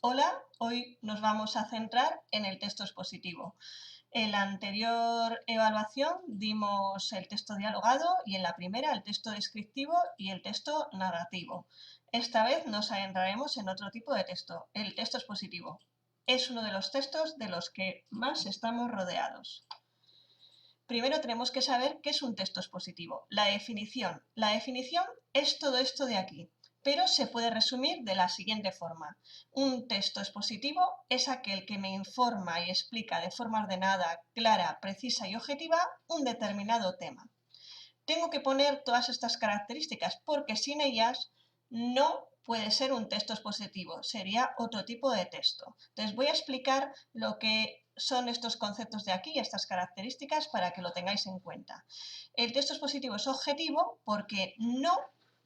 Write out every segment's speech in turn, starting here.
Hola, hoy nos vamos a centrar en el texto expositivo. En la anterior evaluación dimos el texto dialogado y en la primera el texto descriptivo y el texto narrativo. Esta vez nos adentraremos en otro tipo de texto, el texto expositivo. Es uno de los textos de los que más estamos rodeados. Primero tenemos que saber qué es un texto expositivo. La definición. La definición es todo esto de aquí, pero se puede resumir de la siguiente forma. Un texto expositivo es aquel que me informa y explica de forma ordenada, clara, precisa y objetiva un determinado tema. Tengo que poner todas estas características porque sin ellas no puede ser un texto expositivo, sería otro tipo de texto. Entonces voy a explicar lo que son estos conceptos de aquí, estas características, para que lo tengáis en cuenta. El texto expositivo es objetivo porque no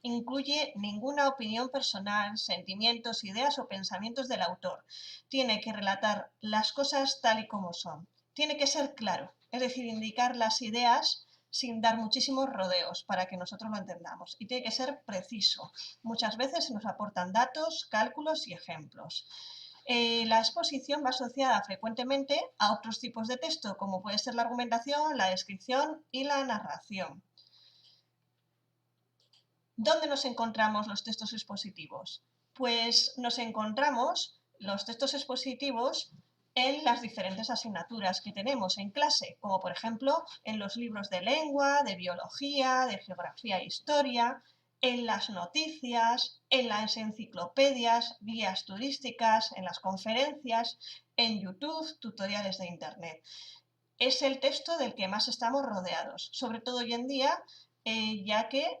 incluye ninguna opinión personal, sentimientos, ideas o pensamientos del autor. Tiene que relatar las cosas tal y como son. Tiene que ser claro, es decir, indicar las ideas sin dar muchísimos rodeos para que nosotros lo entendamos. Y tiene que ser preciso. Muchas veces se nos aportan datos, cálculos y ejemplos. La exposición va asociada frecuentemente a otros tipos de texto, como puede ser la argumentación, la descripción y la narración. ¿Dónde nos encontramos los textos expositivos? Pues nos encontramos los textos expositivos en las diferentes asignaturas que tenemos en clase, como por ejemplo en los libros de lengua, de biología, de geografía e historia, en las noticias, en las enciclopedias, guías turísticas, en las conferencias, en YouTube, tutoriales de Internet. Es el texto del que más estamos rodeados, sobre todo hoy en día, ya que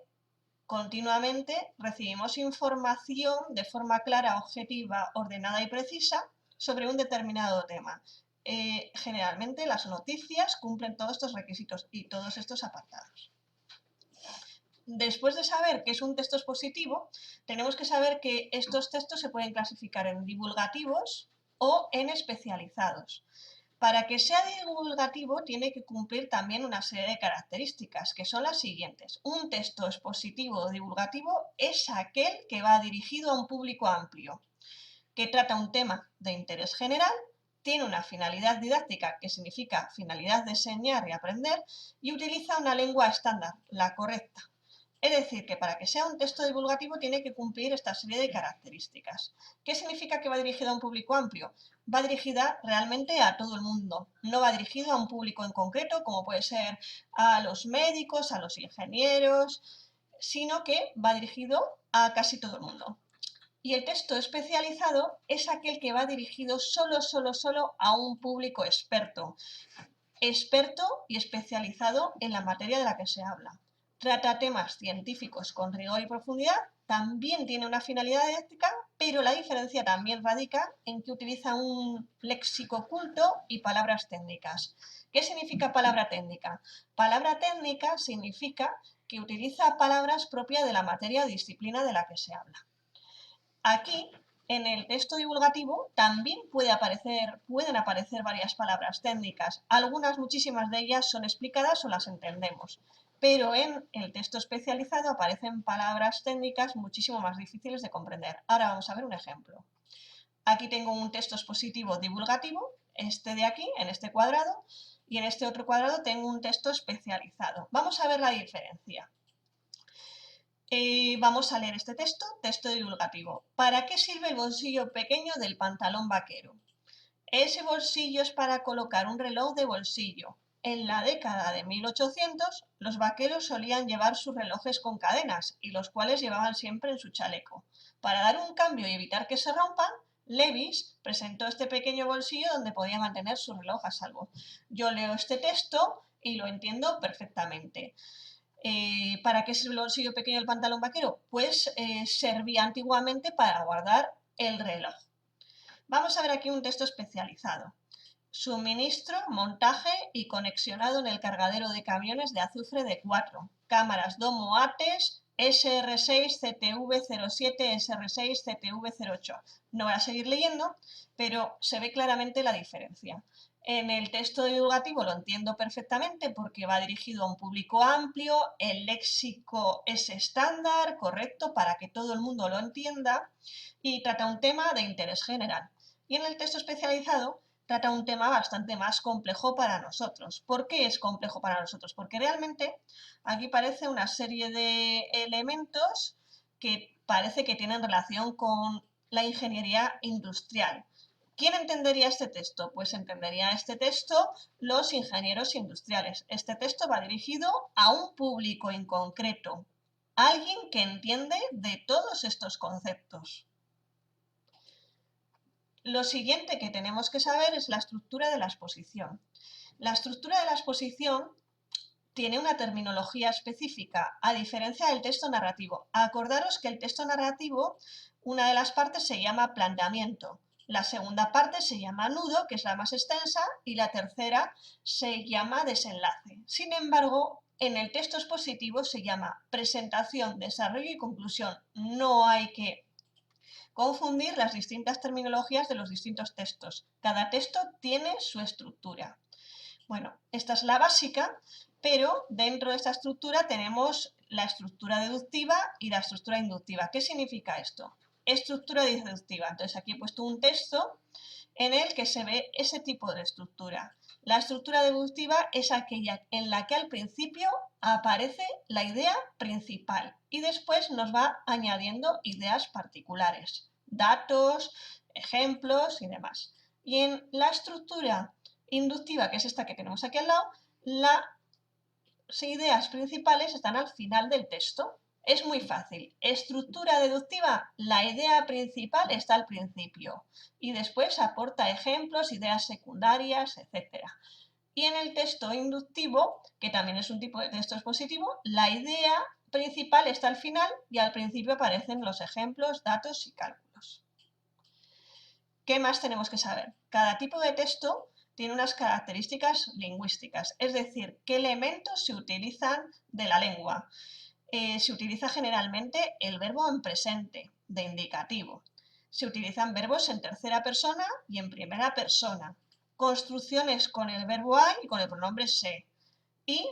continuamente recibimos información de forma clara, objetiva, ordenada y precisa sobre un determinado tema. Generalmente las noticias cumplen todos estos requisitos y todos estos apartados. Después de saber qué es un texto expositivo, tenemos que saber que estos textos se pueden clasificar en divulgativos o en especializados. Para que sea divulgativo tiene que cumplir también una serie de características, que son las siguientes. Un texto expositivo o divulgativo es aquel que va dirigido a un público amplio, que trata un tema de interés general, tiene una finalidad didáctica, que significa finalidad de enseñar y aprender, y utiliza una lengua estándar, la correcta. Es decir, que para que sea un texto divulgativo tiene que cumplir esta serie de características. ¿Qué significa que va dirigido a un público amplio? Va dirigida realmente a todo el mundo, no va dirigido a un público en concreto, como puede ser a los médicos, a los ingenieros, sino que va dirigido a casi todo el mundo. Y el texto especializado es aquel que va dirigido solo a un público experto y especializado en la materia de la que se habla. Trata temas científicos con rigor y profundidad, también tiene una finalidad didáctica, pero la diferencia también radica en que utiliza un léxico culto y palabras técnicas. ¿Qué significa palabra técnica? Palabra técnica significa que utiliza palabras propias de la materia o disciplina de la que se habla. Aquí, en el texto divulgativo, también pueden aparecer varias palabras técnicas. Algunas, muchísimas de ellas son explicadas o las entendemos. Pero en el texto especializado aparecen palabras técnicas muchísimo más difíciles de comprender. Ahora vamos a ver un ejemplo. Aquí tengo un texto expositivo divulgativo, este de aquí, en este cuadrado, y en este otro cuadrado tengo un texto especializado. Vamos a ver la diferencia. Vamos a leer este texto divulgativo. ¿Para qué sirve el bolsillo pequeño del pantalón vaquero? Ese bolsillo es para colocar un reloj de bolsillo. En la década de 1800, los vaqueros solían llevar sus relojes con cadenas y los cuales llevaban siempre en su chaleco. Para dar un cambio y evitar que se rompan, Levis presentó este pequeño bolsillo donde podía mantener su reloj a salvo. Yo leo este texto y lo entiendo perfectamente. ¿Para qué sirve el bolsillo pequeño del pantalón vaquero? Pues servía antiguamente para guardar el reloj. Vamos a ver aquí un texto especializado. Suministro, montaje y conexionado en el cargadero de camiones de azufre de 4. Cámaras Domo ATES SR6 CTV07 SR6 CTV08. No voy a seguir leyendo, pero se ve claramente la diferencia. En el texto divulgativo lo entiendo perfectamente porque va dirigido a un público amplio, el léxico es estándar, correcto, para que todo el mundo lo entienda y trata un tema de interés general. Y en el texto especializado trata un tema bastante más complejo para nosotros. ¿Por qué es complejo para nosotros? Porque realmente aquí parece una serie de elementos que parece que tienen relación con la ingeniería industrial. ¿Quién entendería este texto? Pues entendería este texto los ingenieros industriales. Este texto va dirigido a un público en concreto, alguien que entiende de todos estos conceptos. Lo siguiente que tenemos que saber es la estructura de la exposición. La estructura de la exposición tiene una terminología específica, a diferencia del texto narrativo. Acordaros que el texto narrativo, una de las partes se llama planteamiento, la segunda parte se llama nudo, que es la más extensa, y la tercera se llama desenlace. Sin embargo, en el texto expositivo se llama presentación, desarrollo y conclusión. No hay que confundir las distintas terminologías de los distintos textos. Cada texto tiene su estructura. Bueno, esta es la básica, pero dentro de esta estructura tenemos la estructura deductiva y la estructura inductiva. ¿Qué significa esto? Estructura deductiva. Entonces aquí he puesto un texto en el que se ve ese tipo de estructura. La estructura deductiva es aquella en la que al principio aparece la idea principal y después nos va añadiendo ideas particulares, datos, ejemplos y demás. Y en la estructura inductiva, que es esta que tenemos aquí al lado, las ideas principales están al final del texto. Es muy fácil. Estructura deductiva, la idea principal está al principio y después aporta ejemplos, ideas secundarias, etc. Y en el texto inductivo, que también es un tipo de texto expositivo, la idea principal está al final y al principio aparecen los ejemplos, datos y cálculos. ¿Qué más tenemos que saber? Cada tipo de texto tiene unas características lingüísticas, es decir, qué elementos se utilizan de la lengua. Se utiliza generalmente el verbo en presente, de indicativo. Se utilizan verbos en tercera persona y en primera persona. Construcciones con el verbo hay y con el pronombre se. Y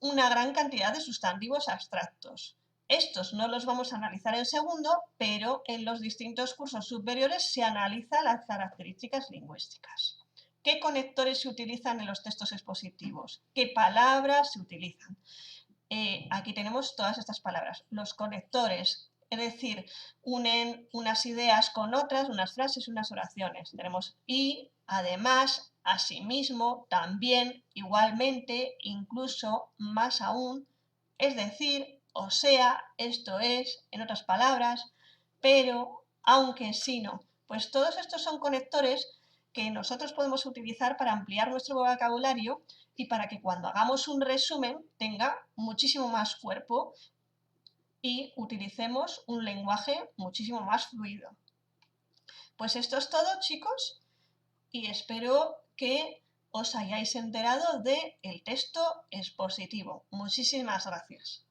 una gran cantidad de sustantivos abstractos. Estos no los vamos a analizar en segundo, pero en los distintos cursos superiores se analizan las características lingüísticas. ¿Qué conectores se utilizan en los textos expositivos? ¿Qué palabras se utilizan? Aquí tenemos todas estas palabras. Los conectores, es decir, unen unas ideas con otras, unas frases, unas oraciones. Tenemos y, además, asimismo, también, igualmente, incluso, más aún, es decir, o sea, esto es, en otras palabras, pero, aunque, si no. Pues todos estos son conectores que nosotros podemos utilizar para ampliar nuestro vocabulario y para que cuando hagamos un resumen tenga muchísimo más cuerpo y utilicemos un lenguaje muchísimo más fluido. Pues esto es todo, chicos, y espero que os hayáis enterado del texto expositivo. Muchísimas gracias.